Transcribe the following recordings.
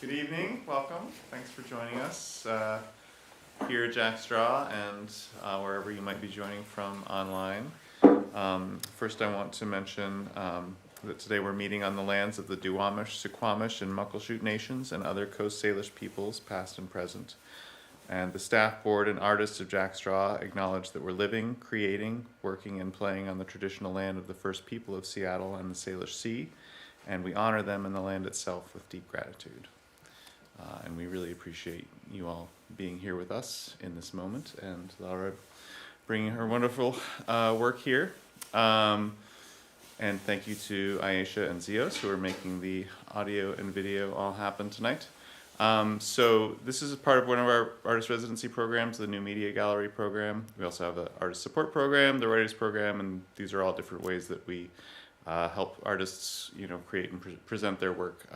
Good evening, welcome. Thanks for joining us here at Jack Straw and wherever you might be joining from online. First I want to mention that today we're meeting on the lands of the Duwamish, Suquamish, and Muckleshoot Nations and other Coast Salish peoples, past and present. And the staff, board, and artists of Jack Straw acknowledge that we're living, creating, working, and playing on the traditional land of the first people of Seattle and the Salish Sea, and we honor them and the land itself with deep gratitude. And we really appreciate you all being here with us in this moment, and Laura bringing her wonderful work here. And thank you to Ayesha and Zios who are making the audio and video all happen tonight. So this is a part of one of our artist residency programs, the New Media Gallery program. We also have the artist support program, the writers program, and these are all different ways that we help artists, create and present their work.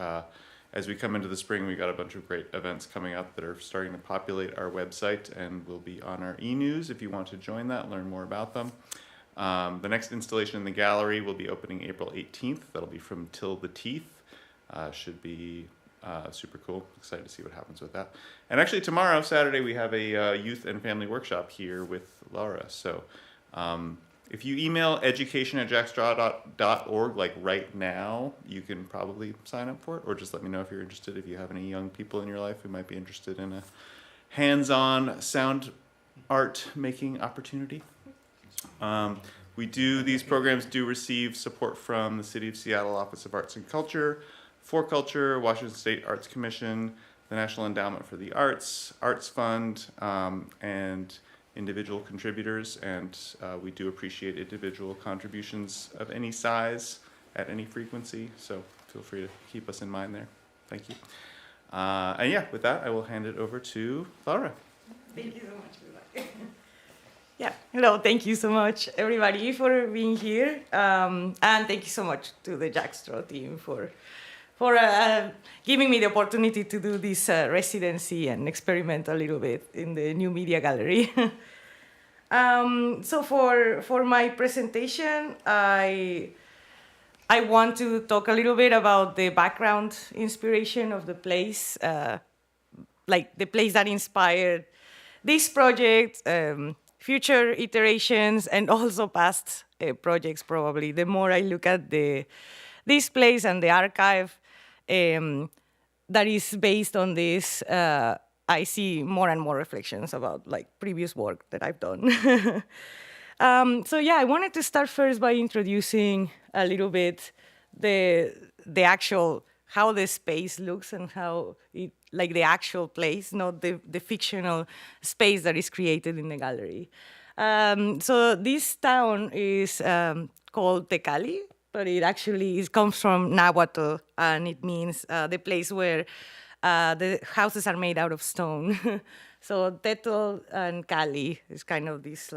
As we come into the spring, we got a bunch of great events coming up that are starting to populate our website and will be on our e-news if you want to join that, learn more about them. The next installation in the gallery will be opening April 18th. That'll be from Till the Teeth. Should be super cool. Excited to see what happens with that. And actually tomorrow, Saturday, we have a youth and family workshop here with Laura. So if you email education@jackstraw.org like right now, you can probably sign up for it, or just let me know if you're interested. If you have any young people in your life who might be interested in a hands-on sound art making opportunity. These programs do receive support from the City of Seattle Office of Arts and Culture, For Culture, Washington State Arts Commission, the National Endowment for the Arts, Arts Fund, and individual contributors, and we do appreciate individual contributions of any size at any frequency, so feel free to keep us in mind there. Thank you. And yeah, with that, I will hand it over to Laura. Thank you so much, everybody. Yeah, hello, thank you so much, everybody, for being here, and thank you so much to the Jack Straw team for giving me the opportunity to do this residency and experiment a little bit in the New Media Gallery. So for my presentation, I want to talk a little bit about the background inspiration of the place, like the place that inspired this project, future iterations, and also past projects probably. The more I look at this place and the archive, that is based on this, I see more and more reflections about previous work that I've done. So yeah, I wanted to start first by introducing a little bit the actual, how the space looks and how it, the actual place, not the fictional space that is created in the gallery. So this town is called Tecali, but it actually comes from Nahuatl, and it means the place where the houses are made out of stone. So Tetl and Cali is kind of this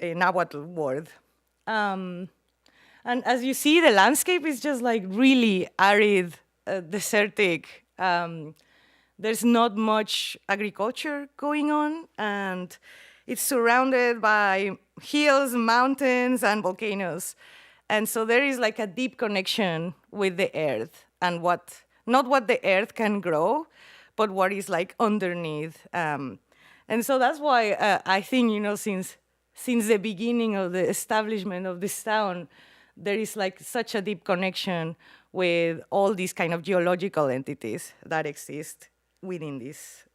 a Nahuatl word. And as you see, the landscape is just really arid, desertic. There's not much agriculture going on, and it's surrounded by hills, mountains, and volcanoes. And so there is a deep connection with the earth and not what the earth can grow, but what is underneath. And so that's why I think, since the beginning of the establishment of this town, there is such a deep connection with all these kind of geological entities that exist within this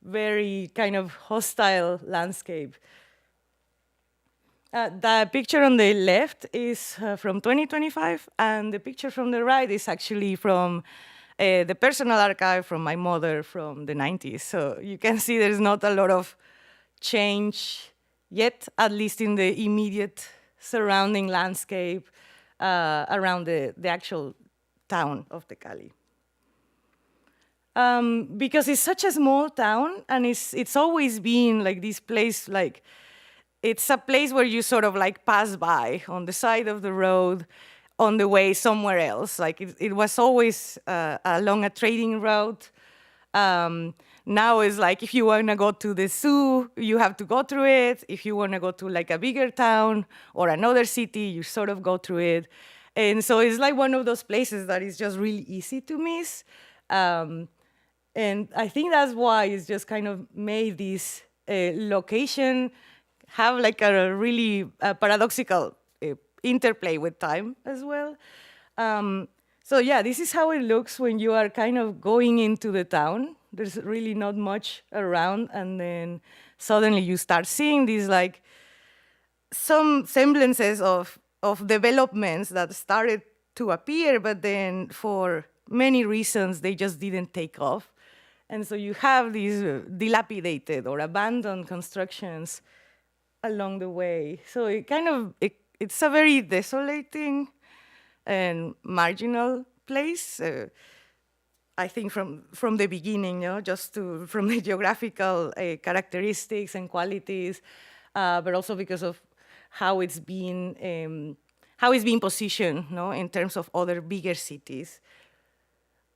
very kind of hostile landscape. The picture on the left is from 2025, and the picture from the right is actually from the personal archive from my mother from the 90s. So you can see there's not a lot of change yet, at least in the immediate surrounding landscape around the actual town of Tecali. Because it's such a small town, and it's always been this place, it's a place where you sort of pass by on the side of the road on the way somewhere else. It was always along a trading route. Now it's if you want to go to the zoo, you have to go through it. If you want to go to a bigger town or another city, you sort of go through it. And so it's one of those places that is just really easy to miss. And I think that's why it's just kind of made this location have like a really paradoxical interplay with time as well. So yeah, this is how it looks when you are kind of going into the town. There's really not much around, and then suddenly you start seeing these like some semblances of developments that started to appear, but then for many reasons they just didn't take off. And so you have these dilapidated or abandoned constructions along the way. So it kind of, it's a very desolating and marginal place. I think from the beginning, just from the geographical characteristics and qualities, but also because of how it's being positioned, in terms of other bigger cities.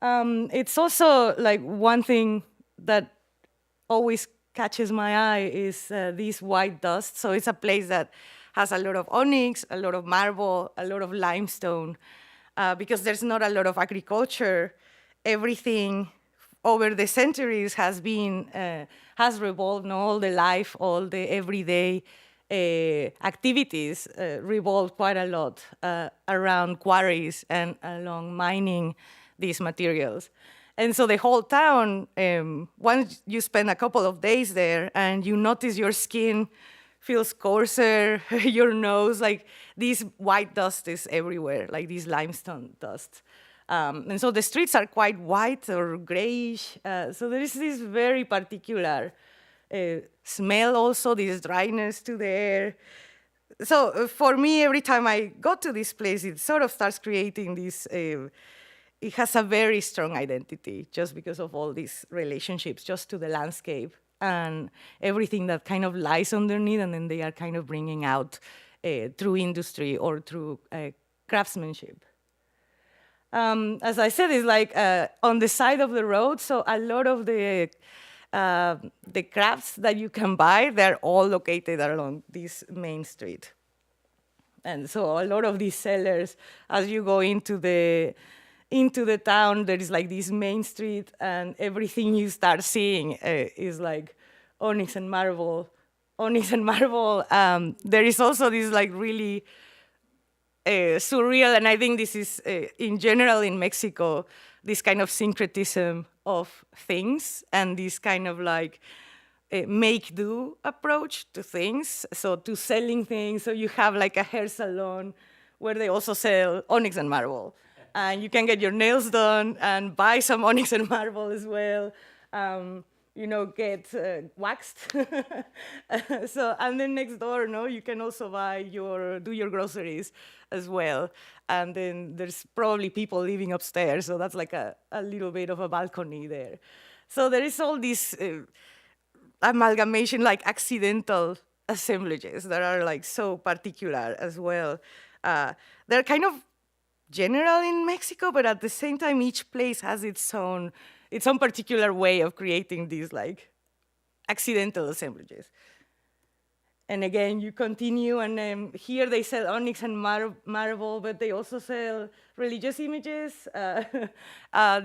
It's also like one thing that always catches my eye is this white dust. So it's a place that has a lot of onyx, a lot of marble, a lot of limestone, because there's not a lot of agriculture. Everything over the centuries has revolved, all the life, all the everyday activities revolve quite a lot around quarries and along mining these materials. And so the whole town, once you spend a couple of days there and you notice your skin feels coarser, your nose, like this white dust is everywhere, like this limestone dust. And so the streets are quite white or grayish. So there is this very particular smell also, this dryness to the air. So for me, every time I go to this place, it sort of starts creating this, it has a very strong identity just because of all these relationships just to the landscape and everything that kind of lies underneath, and then they are kind of bringing out through industry or through craftsmanship. As I said, it's like on the side of the road, so a lot of the crafts that you can buy, they're all located along this main street. And so a lot of these sellers, as you go into the town, there is like this main street, and everything you start seeing is like onyx and marble. Onyx and marble. There is also this like really surreal, and I think this is in general in Mexico, this kind of syncretism of things and this kind of like make-do approach to things, so to selling things. So you have like a hair salon where they also sell onyx and marble. And you can get your nails done and buy some onyx and marble as well. Get waxed. So, and then next door, you can also do your groceries as well. And then there's probably people living upstairs, so that's like a little bit of a balcony there. So there is all this amalgamation, like accidental assemblages that are like so particular as well. They're kind of general in Mexico, but at the same time, each place has its own particular way of creating these like accidental assemblages. And again, you continue, and here they sell onyx and marble, but they also sell religious images,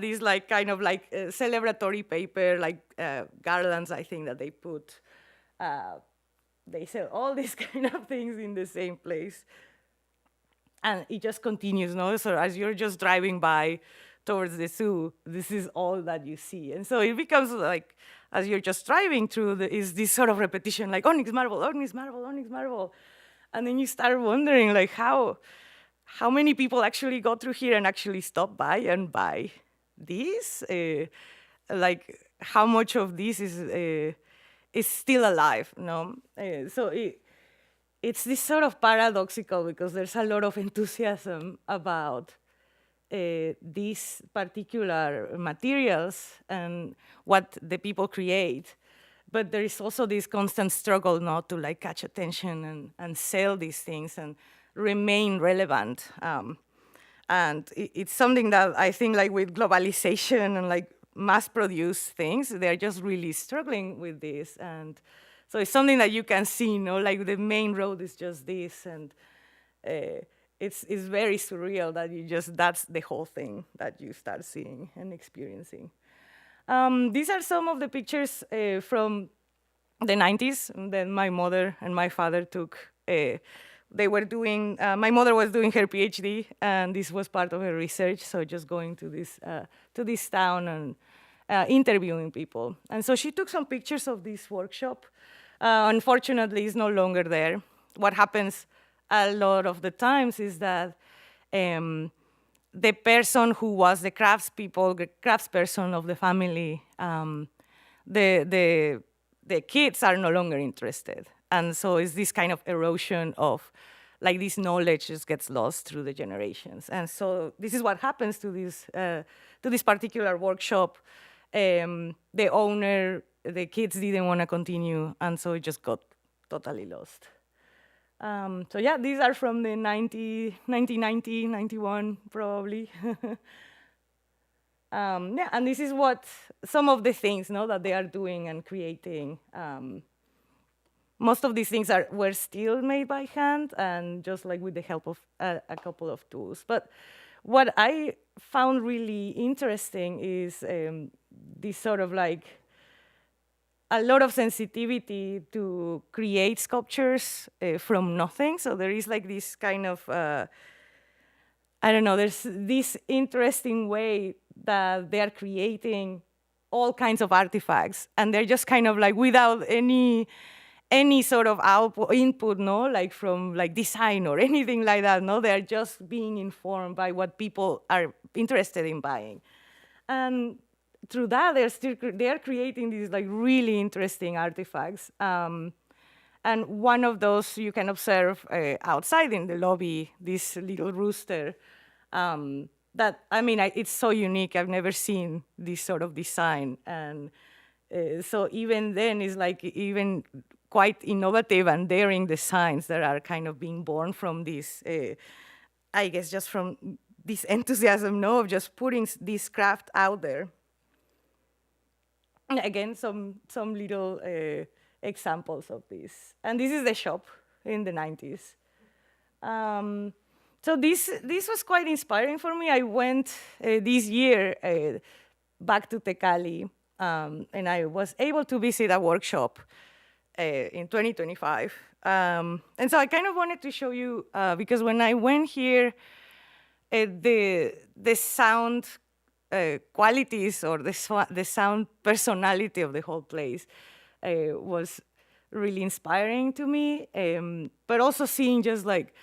these like kind of like celebratory paper, like garlands, I think that they put. They sell all these kind of things in the same place. And it just continues, So as you're just driving by towards the zoo, this is all that you see. And so it becomes like, as you're just driving through, is this sort of repetition, like onyx, marble, onyx, marble, onyx, marble. And then you start wondering, like, how many people actually go through here and actually stop by and buy this? Like, how much of this is still alive, So it's this sort of paradoxical, because there's a lot of enthusiasm about these particular materials and what the people create. But there is also this constant struggle not to like catch attention and sell these things and remain relevant. And it's something that I think like with globalization and like mass-produced things, they're just really struggling with this. And so it's something that you can see, like the main road is just this, and it's very surreal that that's the whole thing that you start seeing and experiencing. These are some of the pictures from the 90s that my mother and my father took. They were doing, my mother was doing her PhD, and this was part of her research, so just going to this town and interviewing people. And so she took some pictures of this workshop. Unfortunately, it's no longer there. What happens a lot of the times is that the person who was the craftsperson of the family, the kids are no longer interested. And so it's this kind of erosion of, like, this knowledge just gets lost through the generations. And so this is what happens to this particular workshop. The owner, the kids didn't want to continue, and so it just got totally lost. So yeah, these are from the 1990, 91, probably. Yeah, and this is what some of the things, that they are doing and creating. Most of these things were still made by hand, and just like with the help of a couple of tools. But what I found really interesting is this sort of like a lot of sensitivity to create sculptures from nothing. So there is like this kind of, I don't know, there's this interesting way that they are creating all kinds of artifacts, and they're just kind of like without any sort of input, like from like design or anything like that, they're just being informed by what people are interested in buying. And through that, they're creating these like really interesting artifacts. And one of those you can observe outside in the lobby, this little rooster. That, I mean, it's so unique. I've never seen this sort of design. And so even then, it's like even quite innovative and daring designs that are kind of being born from this, I guess, just from this enthusiasm, of just putting this craft out there. Again, some little examples of this. And this is the shop in the 90s. So this was quite inspiring for me. I went this year back to Tecali, and I was able to visit a workshop in 2025. And so I kind of wanted to show you, because when I went here, the sound qualities or the sound personality of the whole place was really inspiring to me, but also seeing just like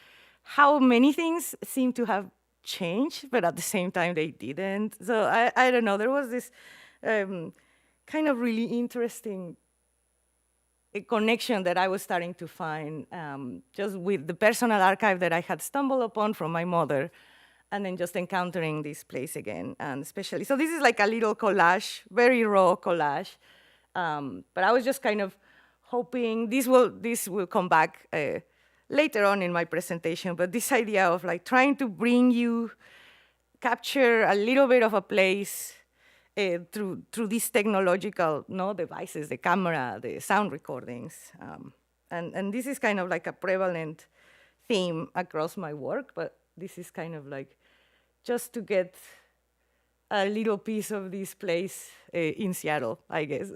how many things seem to have changed, but at the same time they didn't. So I don't know, there was this kind of really interesting connection that I was starting to find just with the personal archive that I had stumbled upon from my mother, and then just encountering this place again, and especially, so this is like a little collage, very raw collage, but I was just kind of hoping this will come back later on in my presentation, but this idea of like trying to capture a little bit of a place through these technological devices, the camera, the sound recordings, and this is kind of like a prevalent theme across my work, but this is kind of like just to get a little piece of this place in Seattle, I guess.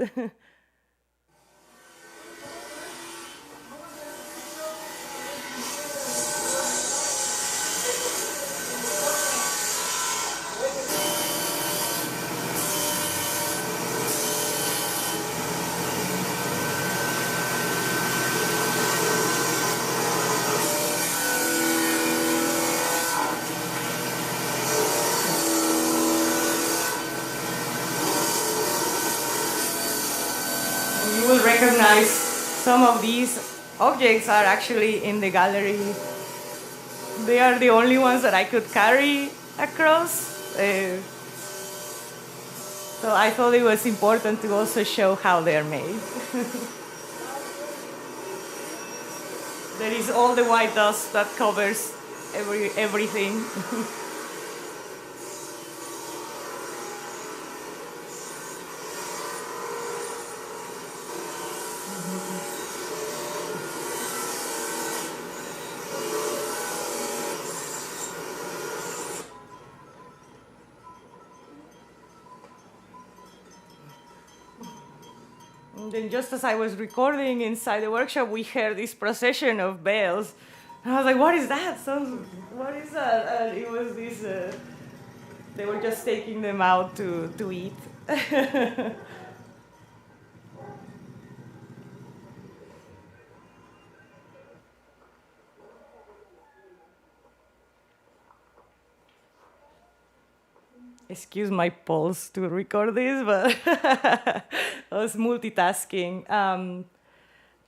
You will recognize some of these objects are actually in the gallery. They are the only ones that I could carry across. So I thought it was important to also show how they are made. There is all the white dust that covers everything. And then just as I was recording inside the workshop, we heard this procession of bells. And I was like, what is that? What is that? And it was this, they were just taking them out to eat. Excuse my pulse to record this, but I was multitasking.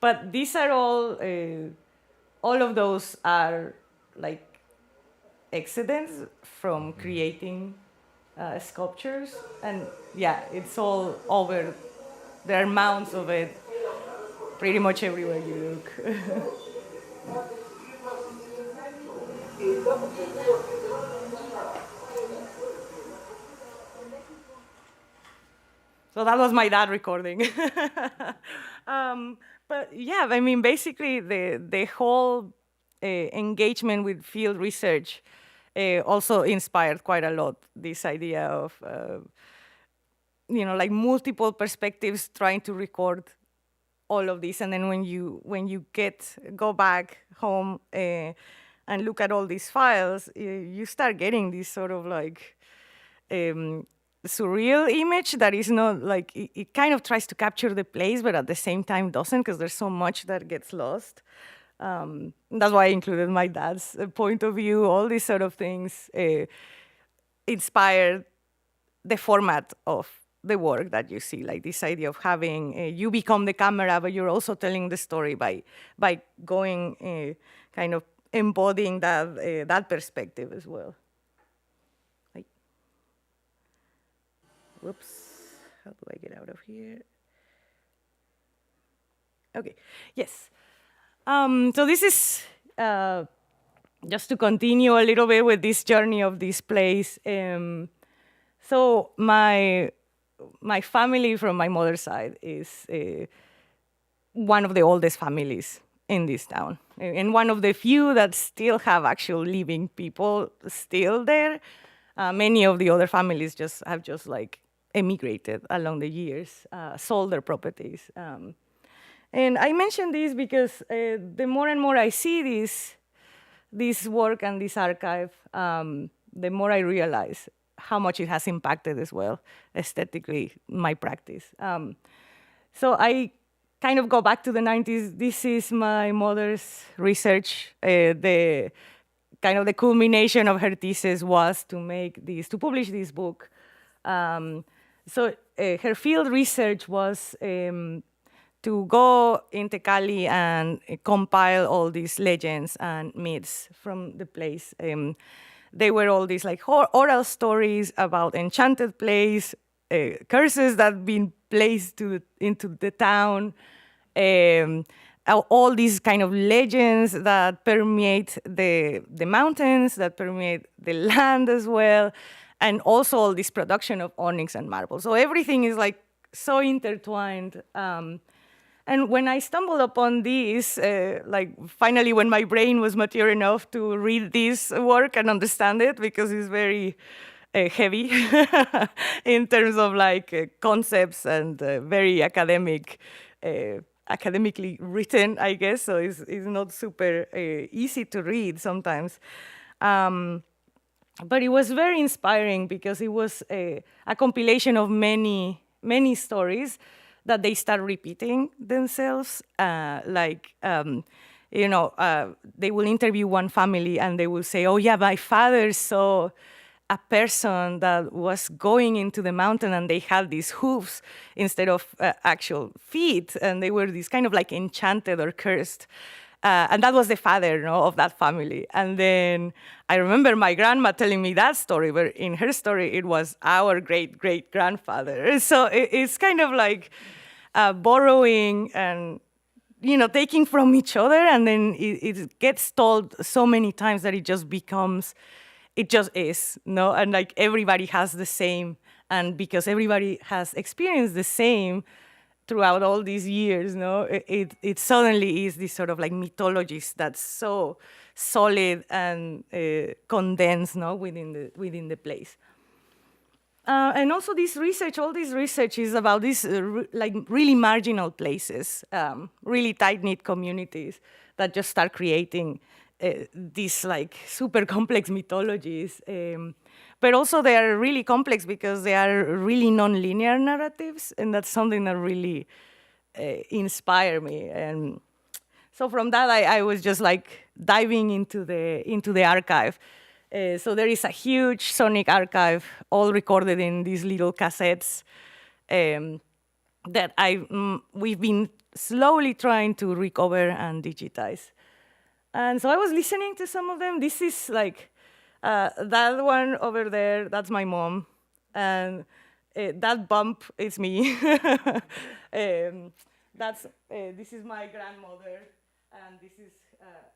But these are all of those are like accidents from creating sculptures. And yeah, it's all over. There are mounds of it pretty much everywhere you look. So that was my dad recording. But yeah, I mean, basically the whole engagement with field research also inspired quite a lot this idea of, like multiple perspectives trying to record all of this. And then when you go back home and look at all these files, you start getting this sort of like, surreal image that is not like it kind of tries to capture the place, but at the same time doesn't, because there's so much that gets lost. That's why I included my dad's point of view. All these sort of things inspired the format of the work that you see, like this idea of having you become the camera, but you're also telling the story by going kind of embodying that perspective as well. Whoops, how do I get out of here? Okay, yes. So this is just to continue a little bit with this journey of this place. So my family from my mother's side is one of the oldest families in this town, and one of the few that still have actual living people still there. Many of the other families have like emigrated along the years, sold their properties. And I mention this because the more and more I see this work and this archive, the more I realize how much it has impacted as well, aesthetically, my practice. So I kind of go back to the 90s. This is my mother's research. The kind of the culmination of her thesis was to publish this book. So her field research was to go into Cali and compile all these legends and myths from the place. They were all these like oral stories about enchanted place, curses that have been placed into the town, all these kind of legends that permeate the mountains, that permeate the land as well, and also all this production of onyx and marble. So everything is like so intertwined. And when I stumbled upon this, like finally when my brain was mature enough to read this work and understand it, because it's very heavy in terms of like concepts and very academically written, I guess. So it's not super easy to read sometimes. But it was very inspiring because it was a compilation of many stories that they start repeating themselves. They will interview one family and they will say, oh yeah, my father saw a person that was going into the mountain and they had these hooves instead of actual feet. And they were these kind of like enchanted or cursed. And that was the father of that family. And then I remember my grandma telling me that story, but in her story, it was our great-great-grandfather. So it's kind of like borrowing and, taking from each other. And then it gets told so many times that it just is, And like everybody has the same. And because everybody has experienced the same, throughout all these years, it suddenly is this sort of like mythologies that's so solid and condensed, within the place. And also this research, all this research is about these like really marginal places, really tight-knit communities that just start creating these like super complex mythologies. But also they are really complex because they are really non-linear narratives, and that's something that really inspired me. And so from that, I was just like diving into the archive. So there is a huge sonic archive, all recorded in these little cassettes that we've been slowly trying to recover and digitize. And so I was listening to some of them. This is like that one over there. That's my mom, and that bump is me. This is my grandmother, and this is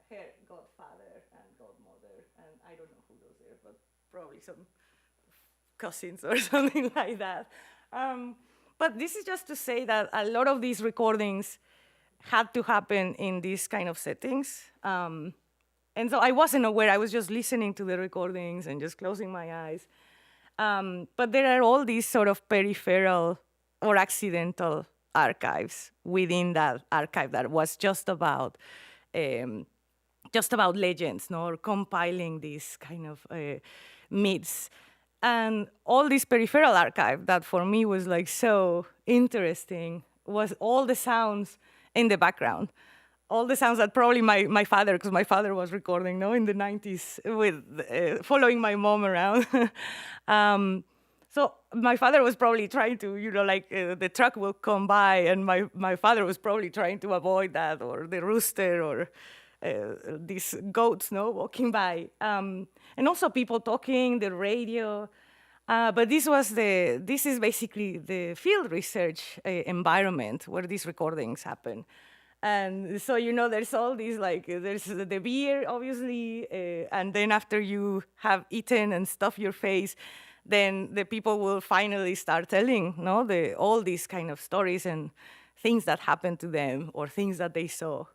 her godfather and godmother, and I don't know who those are, but probably some cousins or something like that. But this is just to say that a lot of these recordings had to happen in these kind of settings. And so I wasn't aware, I was just listening to the recordings and just closing my eyes. But there are all these sort of peripheral or accidental archives within that archive that was just about legends, no, or compiling these kind of myths. And all this peripheral archive that for me was like so interesting was all the sounds in the background. All the sounds that probably my father, because my father was recording, no, in the 90s with following my mom around. So my father was probably trying to, the truck will come by, and my father was probably trying to avoid that, or the rooster, or these goats, no, walking by. And also people talking, the radio. But this is basically the field research environment where these recordings happen. And so, there's all these, there's the beer, obviously, and then after you have eaten and stuffed your face, then the people will finally start telling, all these kind of stories and things that happened to them or things that they saw.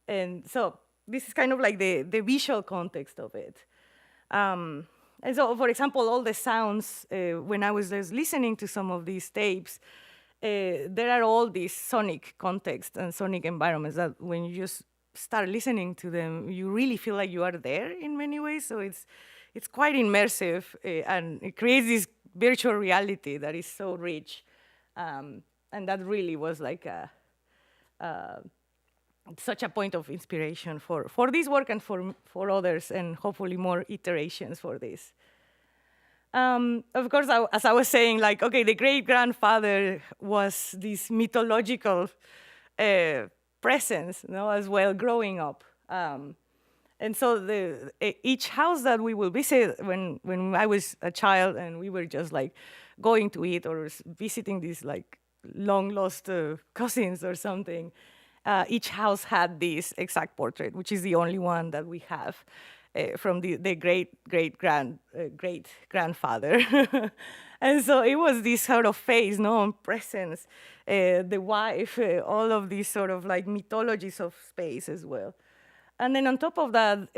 And so this is kind of like the visual context of it. And so, for example, all the sounds, when I was just listening to some of these tapes, there are all these sonic contexts and sonic environments that when you just start listening to them, you really feel like you are there in many ways. So it's quite immersive, and it creates this virtual reality that is so rich. And that really was like such a point of inspiration for this work and for others, and hopefully more iterations for this. Of course, as I was saying, the great-grandfather was this mythological presence, as well, growing up. And so each house that we will visit, when I was a child and we were just going to eat or visiting these long-lost cousins or something, each house had this exact portrait, which is the only one that we have. From the great-grandfather. And so it was this sort of face, presence, the wife, all of these sort of mythologies of space as well. And then on top of that,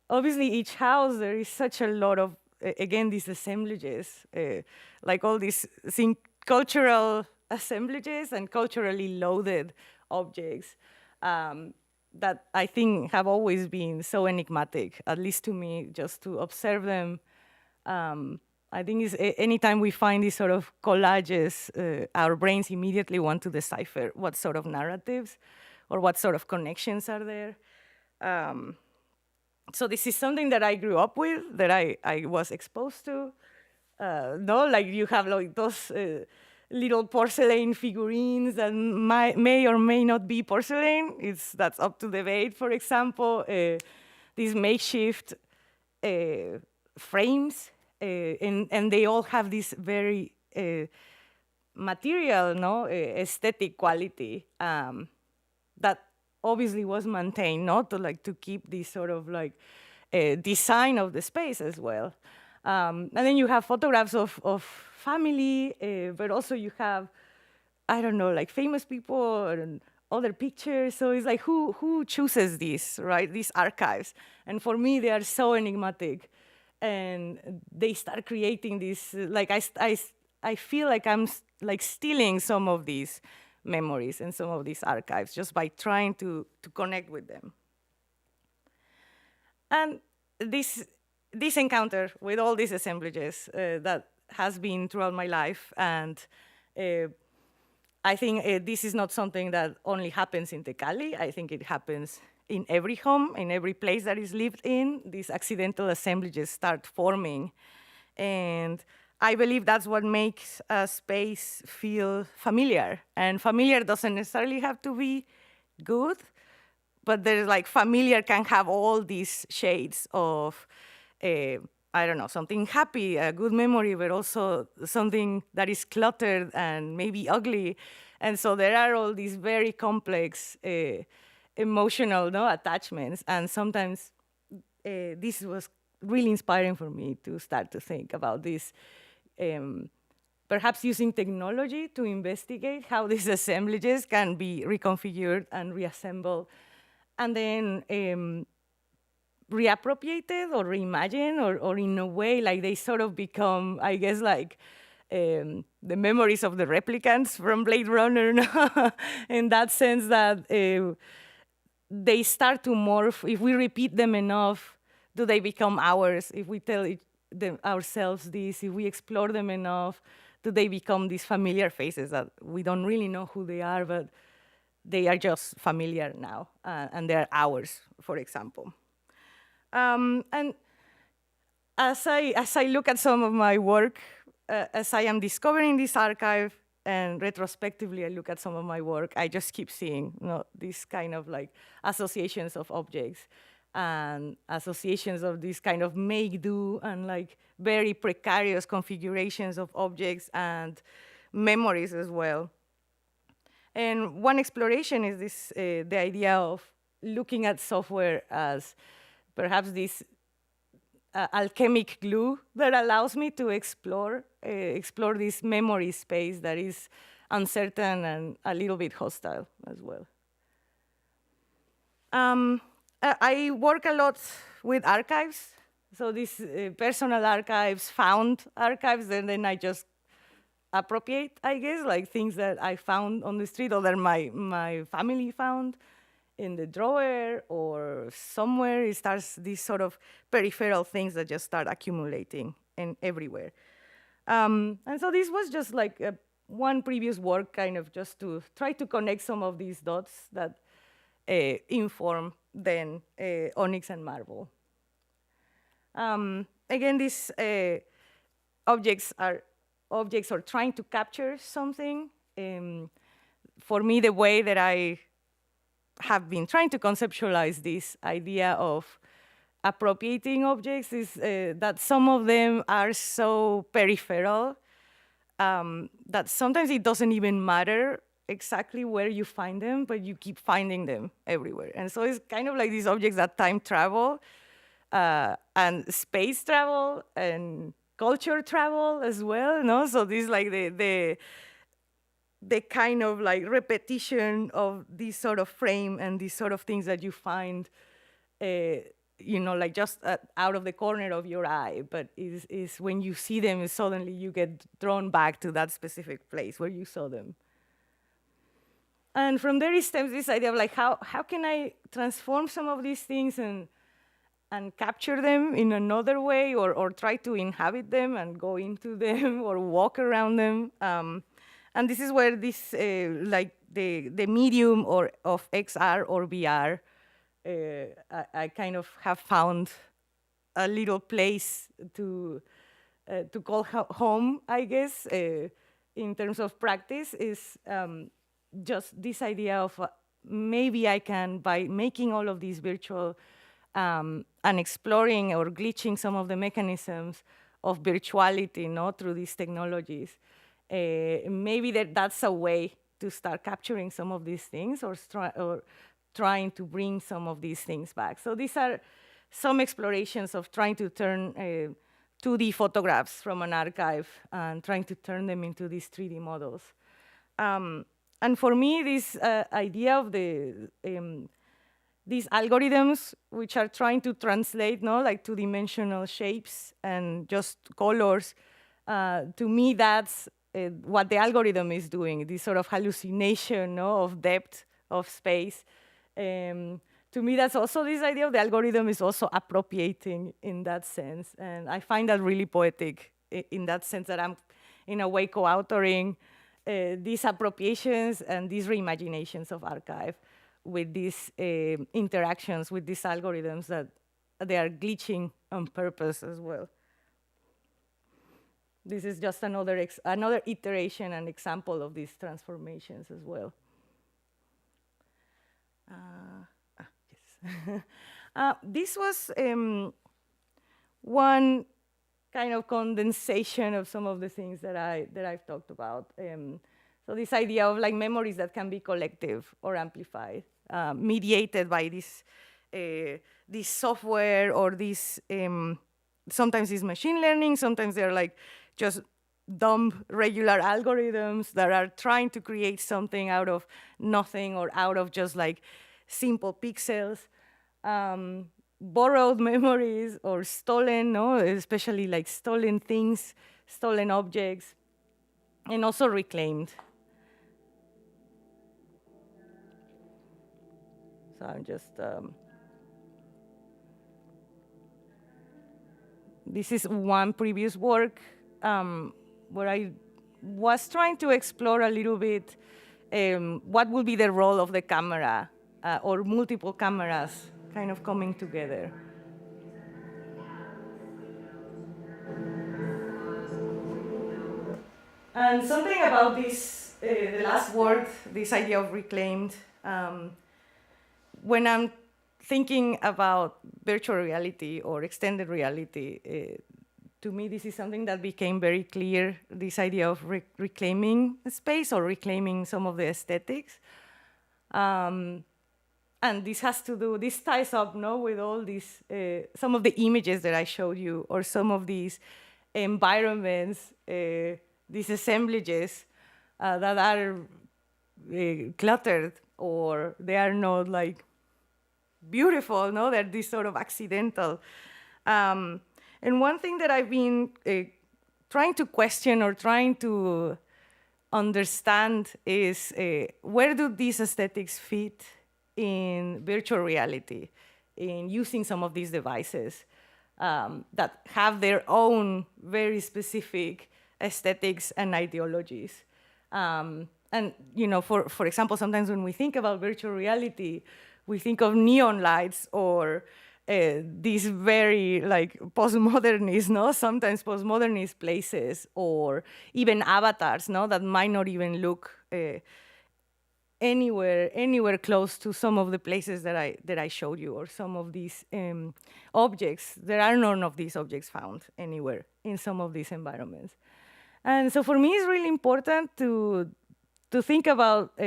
obviously each house, there is such a lot of, again, these assemblages, all these cultural assemblages and culturally loaded objects. That I think have always been so enigmatic, at least to me, just to observe them. I think anytime we find these sort of collages, our brains immediately want to decipher what sort of narratives or what sort of connections are there. So this is something that I grew up with, that I was exposed to. You have those little porcelain figurines that may or may not be porcelain. That's up to debate, for example. These makeshift frames, and they all have this very material, aesthetic quality that obviously was maintained, to keep this sort of design of the space as well. And then you have photographs of family, but also you have, I don't know, famous people and other pictures. So it's who chooses these, right? These archives. And for me, they are so enigmatic. and they start creating this, like I feel like I'm like stealing some of these memories and some of these archives just by trying to connect with them. And this encounter with all these assemblages that has been throughout my life, and I think this is not something that only happens in Tecali. I think it happens in every home, in every place that is lived in. These accidental assemblages start forming. And I believe that's what makes a space feel familiar. And familiar doesn't necessarily have to be good, but there's like familiar can have all these shades of, I don't know, something happy, a good memory, but also something that is cluttered and maybe ugly. And so there are all these very complex emotional attachments. And sometimes this was really inspiring for me to start to think about this, perhaps using technology to investigate how these assemblages can be reconfigured and reassembled, and then reappropriated or reimagined, or in a way, like they sort of become, I guess, like the memories of the replicants from Blade Runner, in that sense that they start to morph. If we repeat them enough, do they become ours? If we tell ourselves this, if we explore them enough, do they become these familiar faces that we don't really know who they are, but they are just familiar now, and they're ours, for example. And as I look at some of my work, as I am discovering this archive, and retrospectively I look at some of my work, I just keep seeing these kind of like associations of objects and associations of this kind of make-do and like very precarious configurations of objects and memories as well. And one exploration is this, the idea of looking at software as perhaps this alchemic glue that allows me to explore this memory space that is uncertain and a little bit hostile as well. I work a lot with archives. So these personal archives, found archives, and then I just appropriate, I guess, like things that I found on the street or that my family found in the drawer or somewhere. It starts these sort of peripheral things that just start accumulating and everywhere. And so this was just like one previous work, kind of just to try to connect some of these dots that inform then Onix and Marmol. Again, these objects are trying to capture something. For me, the way that I have been trying to conceptualize this idea of appropriating objects is that some of them are so peripheral that sometimes it doesn't even matter exactly where you find them, but you keep finding them everywhere. And so it's kind of like these objects that time travel and space travel and culture travel as well, no? So this like the kind of like repetition of this sort of frame and these sort of things that you find, like just out of the corner of your eye, but is when you see them, suddenly you get drawn back to that specific place where you saw them. And from there it stems this idea of like how can I transform some of these things and capture them in another way, or try to inhabit them and go into them or walk around them. And this is where this, like the medium of XR or VR, I kind of have found a little place to call home, I guess, in terms of practice, is just this idea of maybe I can, by making all of these virtual and exploring or glitching some of the mechanisms of virtuality, through these technologies, maybe that's a way to start capturing some of these things, or trying to bring some of these things back. So these are some explorations of trying to turn 2D photographs from an archive and trying to turn them into these 3D models. And for me, this idea of the these algorithms which are trying to translate, no, like two-dimensional shapes and just colors. To me, that's what the algorithm is doing, this sort of hallucination, no, of depth of space. To me, that's also this idea of the algorithm is also appropriating in that sense. And I find that really poetic in that sense that I'm, in a way, co-authoring these appropriations and these reimaginations of archive with these interactions with these algorithms that they are glitching on purpose as well. This is just another iteration and example of these transformations as well. Yes. This was one kind of condensation of some of the things that I've talked about. So this idea of like memories that can be collective or amplified, mediated by this software or this, sometimes it's machine learning, sometimes they're like just dumb regular algorithms that are trying to create something out of nothing or out of just like simple pixels. Borrowed memories or stolen, no, especially like stolen things, stolen objects, and also reclaimed. So I'm just, this is one previous work where I was trying to explore a little bit what would be the role of the camera or multiple cameras kind of coming together. And something about this, the last word, this idea of reclaimed, when I'm thinking about virtual reality or extended reality, to me this is something that became very clear, this idea of reclaiming space or reclaiming some of the aesthetics. And this has to do, this ties up, no, with all these, some of the images that I showed you, or some of these environments, these assemblages that are cluttered, or they are not like beautiful, no, they're this sort of accidental. And one thing that I've been trying to question or trying to understand is where do these aesthetics fit in virtual reality, in using some of these devices that have their own very specific aesthetics and ideologies. And you know, for example, sometimes when we think about virtual reality, we think of neon lights or these very like postmodernist, no? Sometimes postmodernist places, or even avatars, no? That might not even look anywhere close to some of the places that I showed you, or some of these objects. There are none of these objects found anywhere in some of these environments. And so for me, it's really important to think about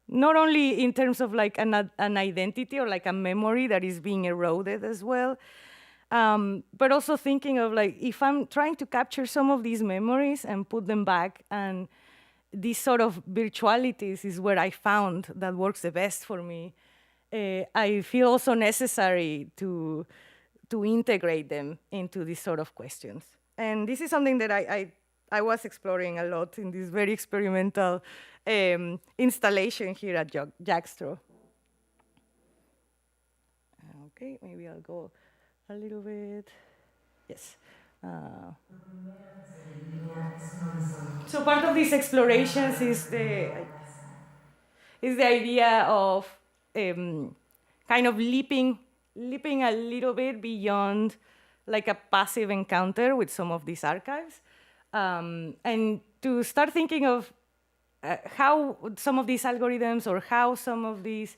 not only in terms of like an identity or like a memory that is being eroded as well, but also thinking of like, if I'm trying to capture some of these memories and put them back, and this sort of virtualities is where I found that works the best for me, I feel also necessary to integrate them into these sort of questions. And this is something that I was exploring a lot in this very experimental installation here at Jackstraw. Okay, maybe I'll go a little bit. Yes. So part of these explorations is the idea of kind of leaping a little bit beyond like a passive encounter with some of these archives, and to start thinking of how some of these algorithms or how some of these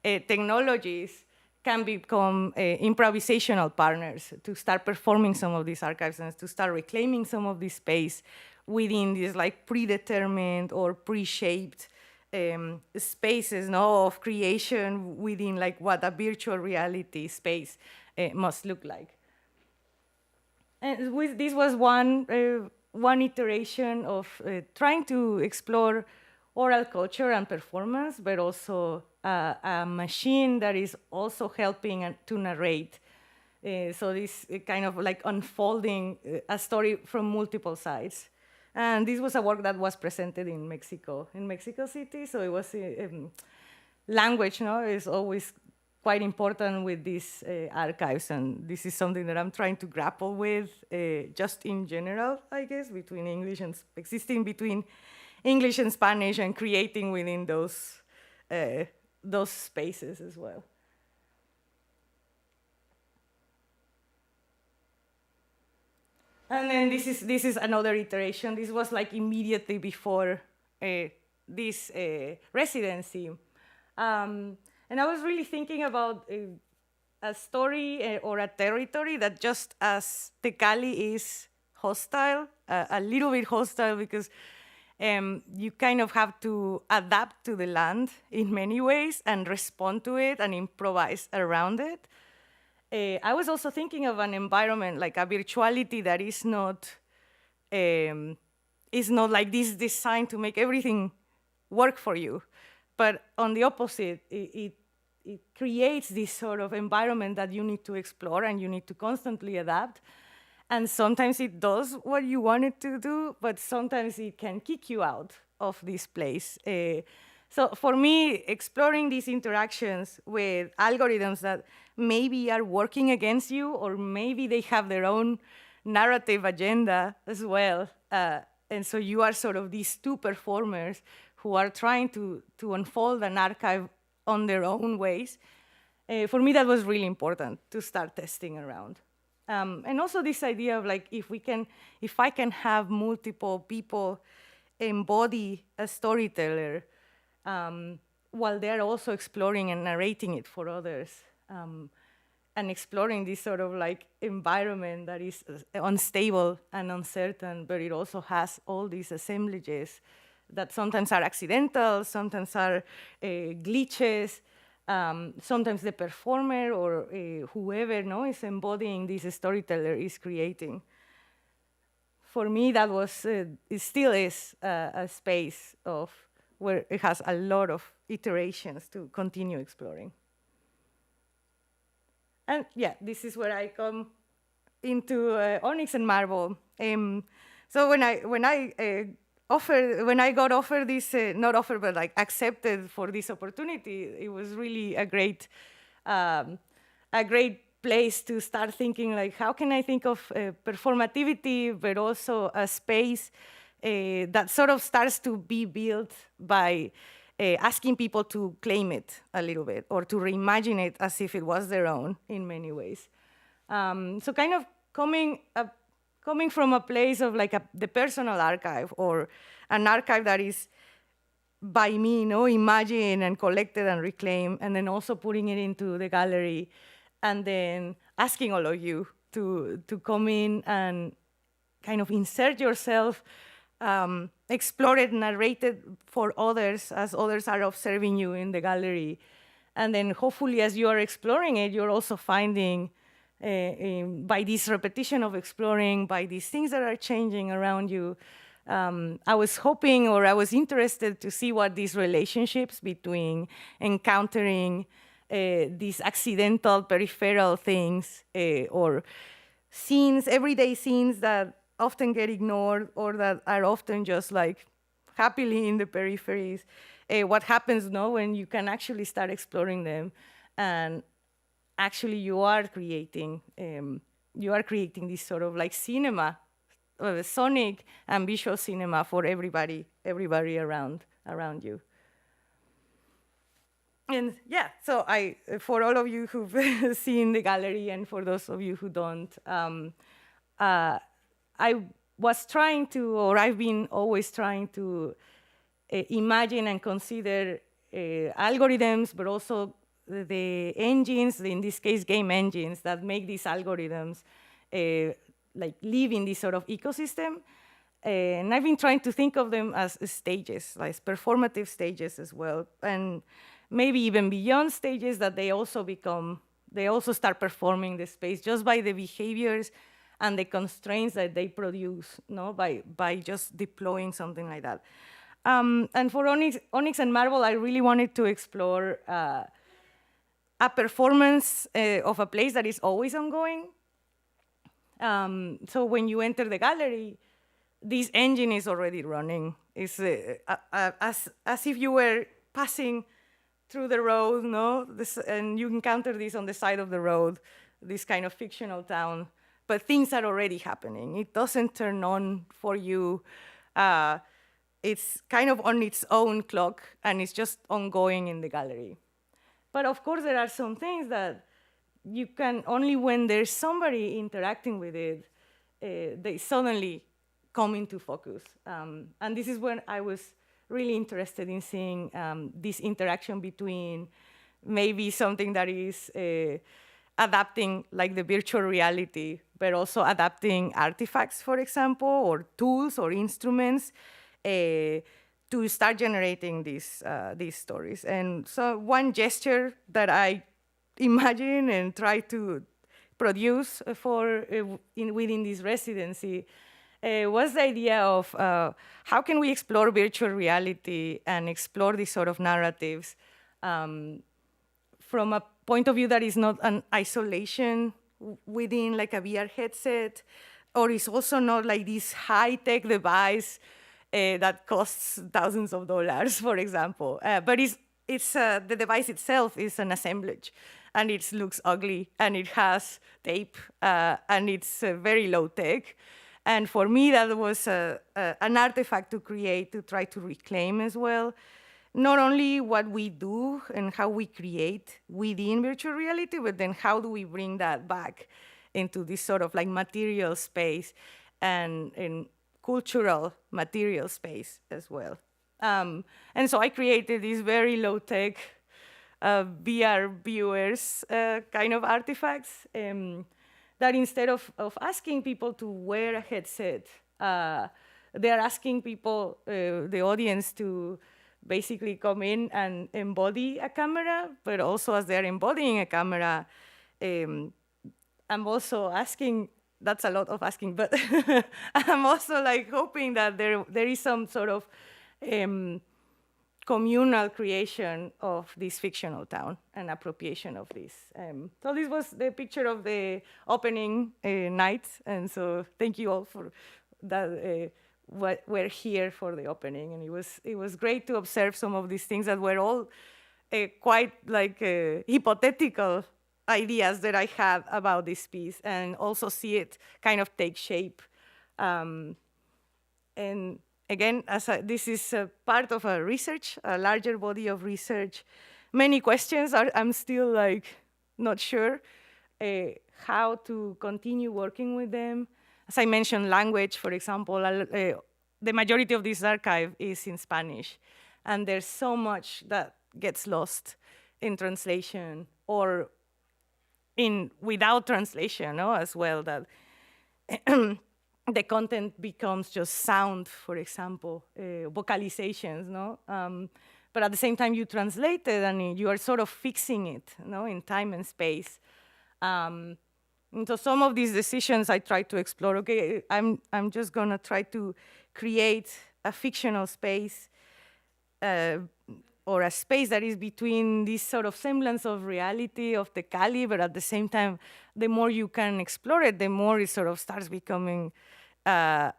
technologies can become improvisational partners to start performing some of these archives and to start reclaiming some of this space within these like predetermined or pre-shaped spaces, no, of creation within like what a virtual reality space must look like. And this was one iteration of trying to explore oral culture and performance, but also a machine that is also helping to narrate. So this kind of like unfolding a story from multiple sides. And this was a work that was presented in Mexico City. So it was language, no, is always quite important with these archives, and this is something that I'm trying to grapple with, just in general, I guess, between English and existing between English and Spanish, and creating within those spaces as well. And then this is another iteration. This was like immediately before this residency. And I was really thinking about a story or a territory that, just as Tecali is hostile, a little bit hostile, because you kind of have to adapt to the land in many ways and respond to it and improvise around it. I was also thinking of an environment, like a virtuality that is not like this designed to make everything work for you. But on the opposite, it creates this sort of environment that you need to explore and you need to constantly adapt. And sometimes it does what you want it to do, but sometimes it can kick you out of this place. So for me, exploring these interactions with algorithms that maybe are working against you, or maybe they have their own narrative agenda as well. And so you are sort of these two performers who are trying to unfold an archive on their own ways. For me, that was really important to start testing around. And also this idea of like, if I can have multiple people embody a storyteller, while they're also exploring and narrating it for others, and exploring this sort of like environment that is unstable and uncertain, but it also has all these assemblages that sometimes are accidental, sometimes are glitches, sometimes the performer or whoever is embodying this storyteller is creating. For me, that was, it still is a space of where it has a lot of iterations to continue exploring. And yeah, this is where I come into Onix and Marmol. So when I got offered this, not offered, but like accepted for this opportunity, it was really a great place to start thinking, like, how can I think of performativity, but also a space that sort of starts to be built by asking people to claim it a little bit, or to reimagine it as if it was their own in many ways. So kind of coming from a place of like the personal archive, or an archive that is by me, imagined and collected and reclaimed, and then also putting it into the gallery, and then asking all of you to come in and kind of insert yourself, explore it, narrate it for others as others are observing you in the gallery. And then hopefully as you are exploring it, you're also finding, by this repetition of exploring, by these things that are changing around you, I was hoping, or I was interested to see what these relationships between encountering these accidental peripheral things, or scenes, everyday scenes that often get ignored, or that are often just like happily in the peripheries. What happens when you can actually start exploring them, and actually you are creating this sort of like cinema, sonic and visual cinema for everybody around you. And yeah, so for all of you who've seen the gallery, and for those of you who don't, I was trying to, or I've been always trying to imagine and consider algorithms, but also the engines, in this case game engines, that make these algorithms like live in this sort of ecosystem. And I've been trying to think of them as stages, like performative stages as well, and maybe even beyond stages, that they also start performing the space just by the behaviors and the constraints that they produce, by just deploying something like that. And for Onix and Marmol, I really wanted to explore a performance of a place that is always ongoing. So when you enter the gallery, this engine is already running. It's as if you were passing through the road, no? And you encounter this on the side of the road, this kind of fictional town. But things are already happening. It doesn't turn on for you. It's kind of on its own clock, and it's just ongoing in the gallery. But of course, there are some things that you can only when there's somebody interacting with it, they suddenly come into focus. And this is when I was really interested in seeing this interaction between maybe something that is adapting like the virtual reality, but also adapting artifacts, for example, or tools or instruments to start generating these stories. And so one gesture that I imagine and try to produce for within this residency was the idea of how can we explore virtual reality and explore these sort of narratives from a point of view that is not an isolation within like a VR headset, or is also not like this high-tech device that costs thousands of dollars, for example. But it's the device itself is an assemblage, and it looks ugly, and it has tape, and it's very low-tech. And for me, that was an artifact to create, to try to reclaim as well, not only what we do and how we create within virtual reality, but then how do we bring that back into this sort of like material space and in cultural material space as well. And so I created these very low-tech VR viewers kind of artifacts that instead of asking people to wear a headset, they're asking people, the audience, to basically come in and embody a camera, but also as they're embodying a camera, I'm also asking, that's a lot of asking, but I'm also like hoping that there is some sort of communal creation of this fictional town and appropriation of this. So this was the picture of the opening night, and so thank you all for that. Were here for the opening, and it was great to observe some of these things that were all quite like hypothetical ideas that I had about this piece, and also see it kind of take shape. And again, this is a part of a research, a larger body of research. Many questions I'm still like not sure how to continue working with them. As I mentioned, language, for example, the majority of this archive is in Spanish, and there's so much that gets lost in translation or without translation, no, as well, that the content becomes just sound, for example, vocalizations, no? But at the same time, you translate it, and you are sort of fixing it, no, in time and space. And so some of these decisions I try to explore. Okay, I'm just gonna try to create a fictional space or a space that is between this sort of semblance of reality of the Cali, but at the same time, the more you can explore it, the more it sort of starts becoming a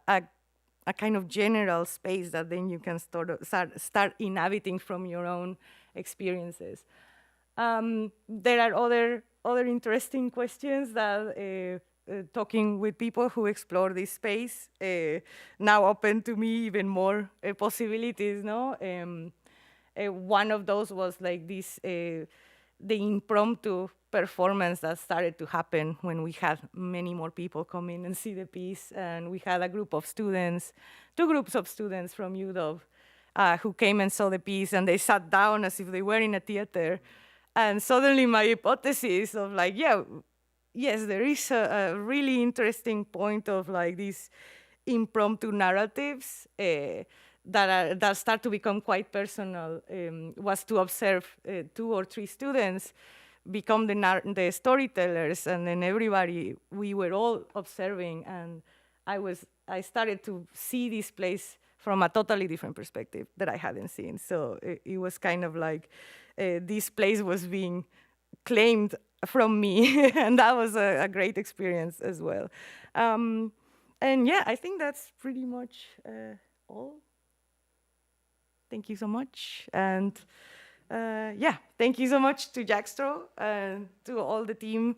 kind of general space that then you can start inhabiting from your own experiences. There are other interesting questions that talking with people who explore this space now open to me even more possibilities, no? One of those was like this, the impromptu performance that started to happen when we had many more people come in and see the piece. And we had a group of students, 2 groups of students from UW who came and saw the piece, and they sat down as if they were in a theater. And suddenly my hypothesis of like, yes, there is a really interesting point of like these impromptu narratives that start to become quite personal, was to observe 2 or 3 students become the storytellers, and then everybody, we were all observing, and I started to see this place from a totally different perspective that I hadn't seen. So it was kind of like this place was being claimed from me, and that was a great experience as well. And yeah, I think that's pretty much all. Thank you so much. And yeah, thank you so much to Jackstraw and to all the team,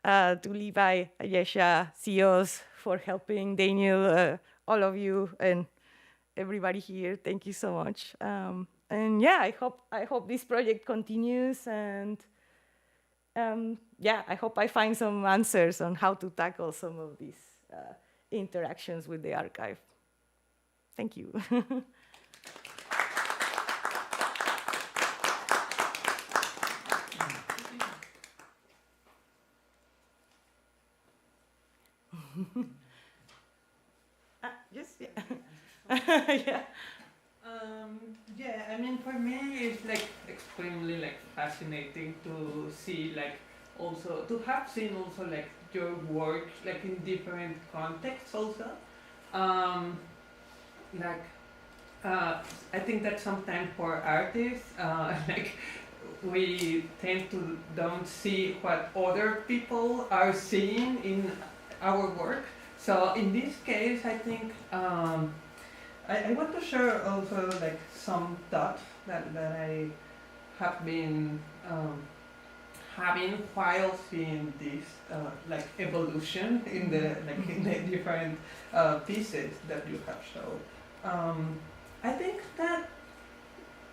to Levi, Ayesha, CEOs for helping, Daniel, all of you, and everybody here. Thank you so much. And yeah, I hope this project continues, and yeah, I hope I find some answers on how to tackle some of these interactions with the archive. Thank you. Yes, yeah. Yeah. Yeah, I mean, for me, it's like extremely like fascinating to see like also to have seen also like your work like in different contexts also. Um, like I think that sometimes for artists, like we tend to don't see what other people are seeing in our work. So in this case, I think I want to share also like some thoughts that I have been having while seeing this like evolution in the like in the different pieces that you have shown. I think that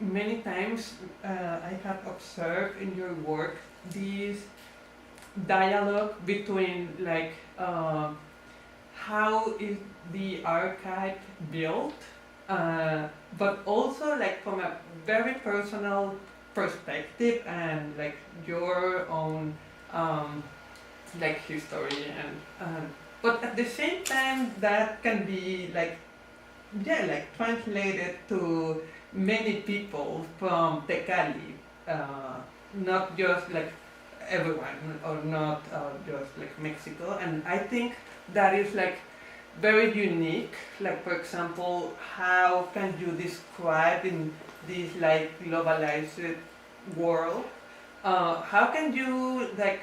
many times I have observed in your work this dialogue between like how is the archive built, but also like from a very personal perspective and like your own like history and but at the same time that can be like yeah like translated to many people from Tecali, not just like everyone or not just like Mexico, and I think that is like very unique. Like for example, how can you describe in this like globalized world? How can you like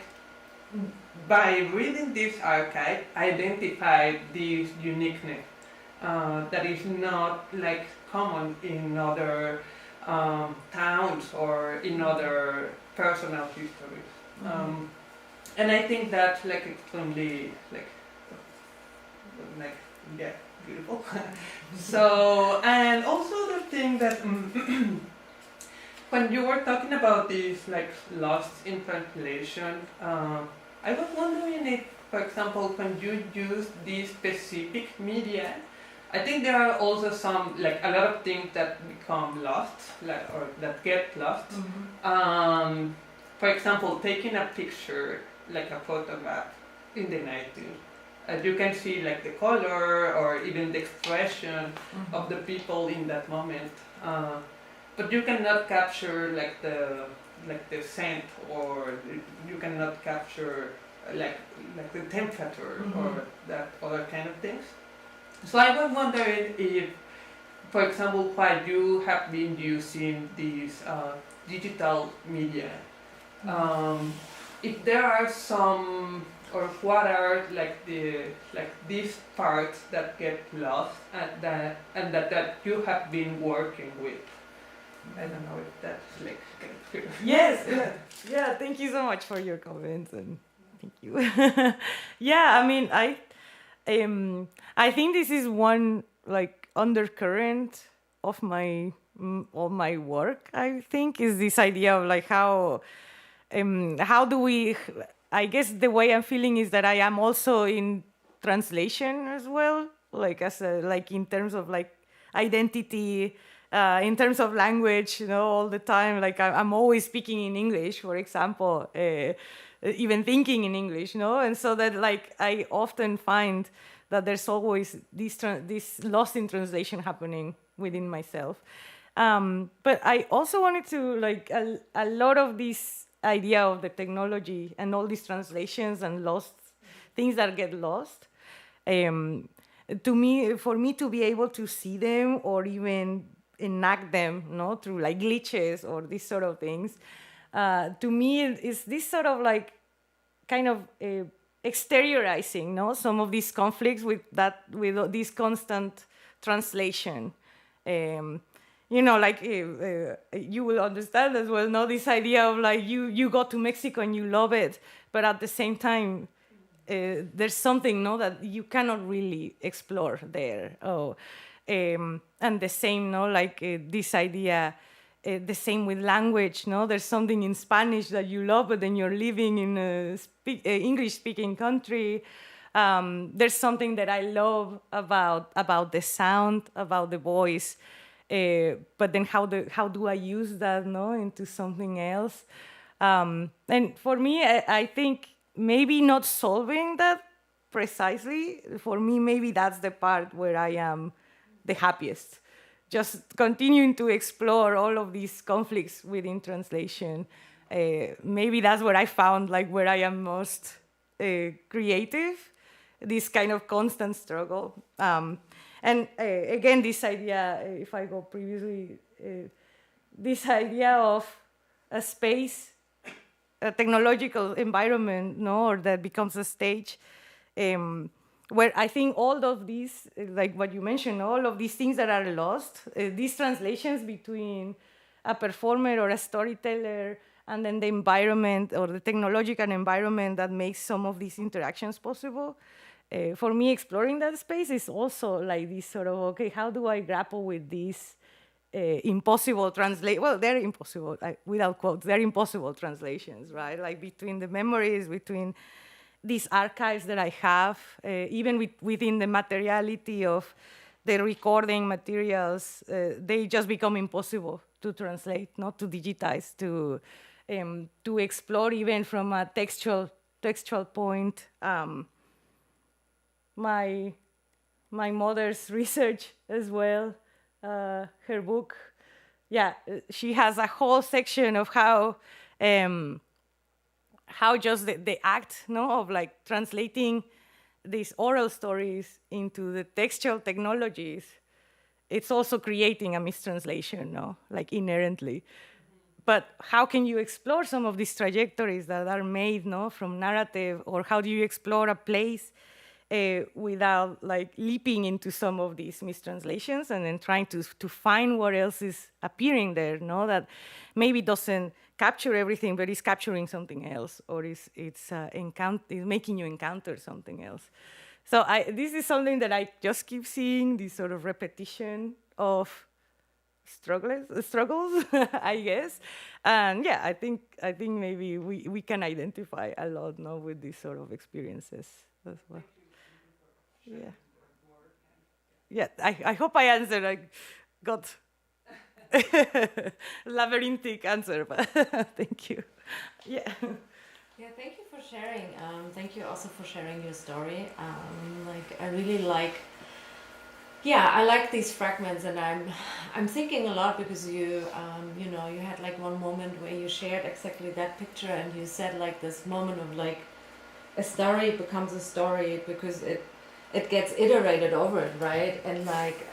by reading this archive identify this uniqueness that is not like common in other towns or in other personal histories? And I think that's like extremely like yeah beautiful. So and also the thing that when you were talking about this like lost in translation, I was wondering if, for example, when you use this specific media, I think there are also some like a lot of things that become lost, like or that get lost. For example, taking a picture, like a photograph in the 90s, you can see like the color or even the expression of the people in that moment, but you cannot capture like the scent, or you cannot capture like the temperature or that other kind of things. So I was wondering if, for example, while you have been using these digital media, if there are some, or what are like these parts that get lost and that you have been working with. I don't know if that's like clear. Yes, yeah. Thank you so much for your comments, and thank you. Yeah, I mean, I think this is one like undercurrent of my work. I think is this idea of like how do we? I guess the way I'm feeling is that I am also in translation as well, like as a, like in terms of like identity. In terms of language, you know, all the time, like I'm always speaking in English, for example, even thinking in English, you know, and so that like I often find that there's always this lost in translation happening within myself. But I also wanted to like a lot of this idea of the technology and all these translations and lost things that get lost. for me to be able to see them or even enact them, no, through like glitches or these sort of things, to me is this sort of like kind of exteriorizing, no, some of these conflicts with this constant translation. You know, like you will understand as well, no, this idea of like you go to Mexico and you love it, but at the same time, there's something, no, that you cannot really explore there. Oh, and the same, no, like this idea. The same with language, no? There's something in Spanish that you love, but then you're living in a English-speaking country. There's something that I love about the sound, about the voice, but then how do I use that, no, into something else? And for me, I think maybe not solving that precisely. For me, maybe that's the part where I am the happiest. Just continuing to explore all of these conflicts within translation. Maybe that's where I found like where I am most creative, this kind of constant struggle. And again, this idea, if I go previously, this idea of a space, a technological environment, no, or that becomes a stage, where I think all of these, like what you mentioned, all of these things that are lost, these translations between a performer or a storyteller and then the environment or the technological environment that makes some of these interactions possible. For me, exploring that space is also like this sort of, okay, how do I grapple with these impossible well, they're impossible, without quotes, they're impossible translations, right? Like between the memories, between these archives that I have, even within the materiality of the recording materials, they just become impossible to translate, not to digitize, to explore even from a textual point. My mother's research as well, her book, yeah, she has a whole section of how just the act, no, of like translating these oral stories into the textual technologies, it's also creating a mistranslation, no, like inherently. But how can you explore some of these trajectories that are made, no, from narrative, or how do you explore a place without like leaping into some of these mistranslations and then trying to find what else is appearing there, no, that maybe doesn't capture everything, but is capturing something else, or it's making you encounter something else. So this is something that I just keep seeing, this sort of repetition of struggles, I guess. And yeah, I think maybe we can identify a lot, no, with these sort of experiences as well. Yeah. Yeah, I hope I answered. I got labyrinthic answer, but thank you. Yeah. Yeah, thank you for sharing. Thank you also for sharing your story. Like I really like. Yeah, I like these fragments, and I'm thinking a lot because you know, you had like one moment where you shared exactly that picture, and you said like this moment of like a story becomes a story because it gets iterated over it, right? And like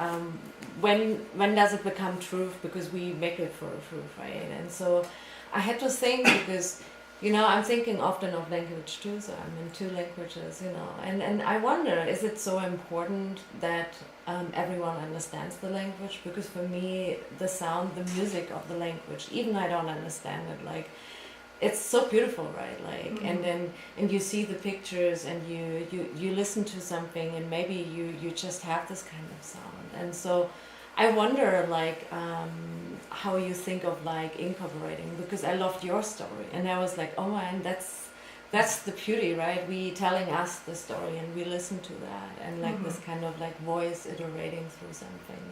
when does it become truth? Because we make it for truth, right? And so I had to think because, you know, I'm thinking often of language too, so I'm in 2 languages, you know, and I wonder, is it so important that everyone understands the language? Because for me, the sound, the music of the language, even I don't understand it, like, it's so beautiful, right? Like, mm-hmm. and you see the pictures, and you listen to something, and maybe you just have this kind of sound. And so I wonder, like, how you think of like incorporating, because I loved your story, and I was like, oh man, that's the beauty, right? We telling us the story, and we listen to that, and like mm-hmm. this kind of like voice iterating through something,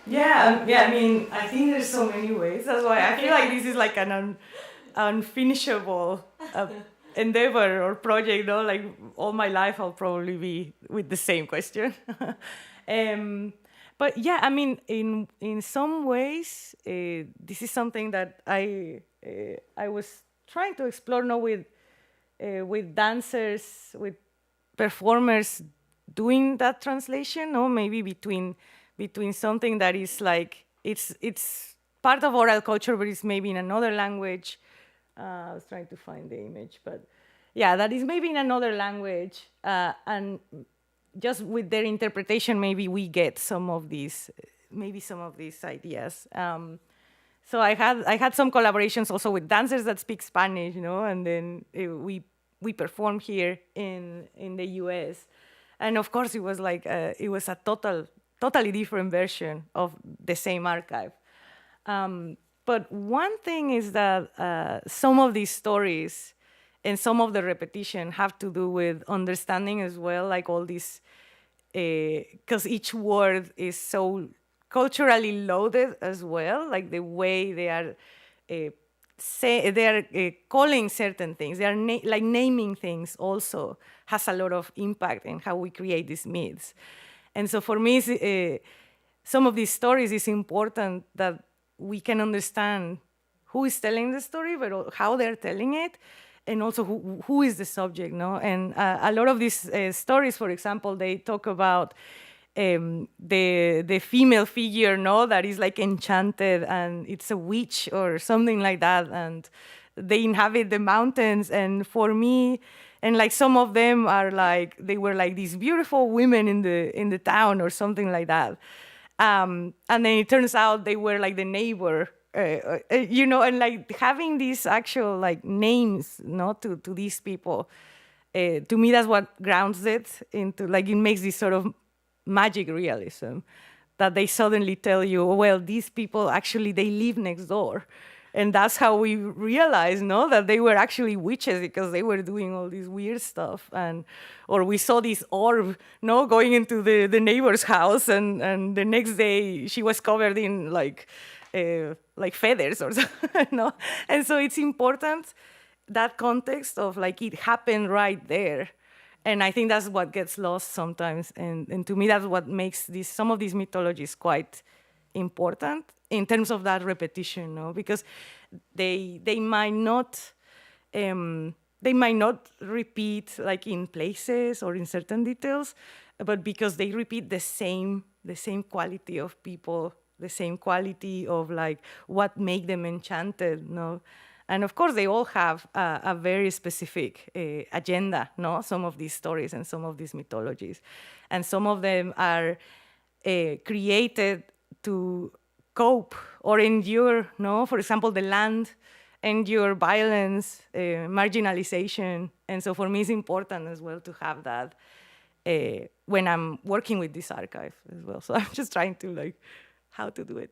yeah. Yeah, I mean, I think there's so many ways. That's why I feel like this is like an unfinishable endeavor or project, no? Like all my life I'll probably be with the same question. But yeah, I mean, in some ways, this is something that I was trying to explore, no, with dancers, with performers doing that translation, or maybe between something that is like it's part of oral culture, but it's maybe in another language. I was trying to find the image, but yeah, that is maybe in another language, and just with their interpretation, maybe we get some of these ideas. So I had some collaborations also with dancers that speak Spanish, and then we performed here in the U.S. And of course, it was like it was a totally different version of the same archive. But one thing is that some of these stories and some of the repetition have to do with understanding as well, like all these, because each word is so culturally loaded as well, like the way they are calling certain things, they are like naming things also has a lot of impact in how we create these myths. And so for me, some of these stories is important that we can understand who is telling the story, but how they're telling it, and also who is the subject, no? And a lot of these stories, for example, they talk about the female figure, no, that is like enchanted and it's a witch or something like that, and they inhabit the mountains. And for me, and like some of them are like they were like these beautiful women in the town or something like that. And then it turns out they were like the neighbor, and like having these actual like names, to these people. To me, that's what grounds it into like it makes this sort of magic realism, that they suddenly tell you, well, these people actually they live next door. And that's how we realized, that they were actually witches because they were doing all this weird stuff. Or we saw this orb, going into the neighbor's house, and the next day she was covered in like feathers or something. And so it's important, that context of like it happened right there. And I think that's what gets lost sometimes. And to me, that's what makes some of these mythologies quite important in terms of that repetition, because they might not repeat like in places or in certain details, but because they repeat the same quality of people, the same quality of like what make them enchanted, And of course, they all have a very specific agenda, some of these stories and some of these mythologies. And some of them are created to cope or endure, For example, the land endure violence, marginalization. And so for me, it's important as well to have that when I'm working with this archive as well. So I'm just trying to like how to do it.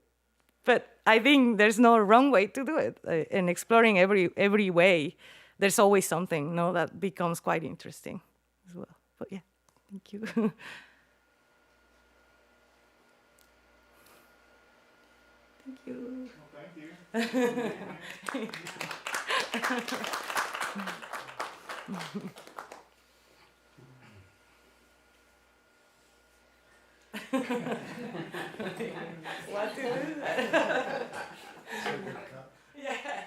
But I think there's no wrong way to do it. And exploring every way, there's always something, that becomes quite interesting as well. But yeah, thank you. Thank you. Well, thank you. What to do? Yeah.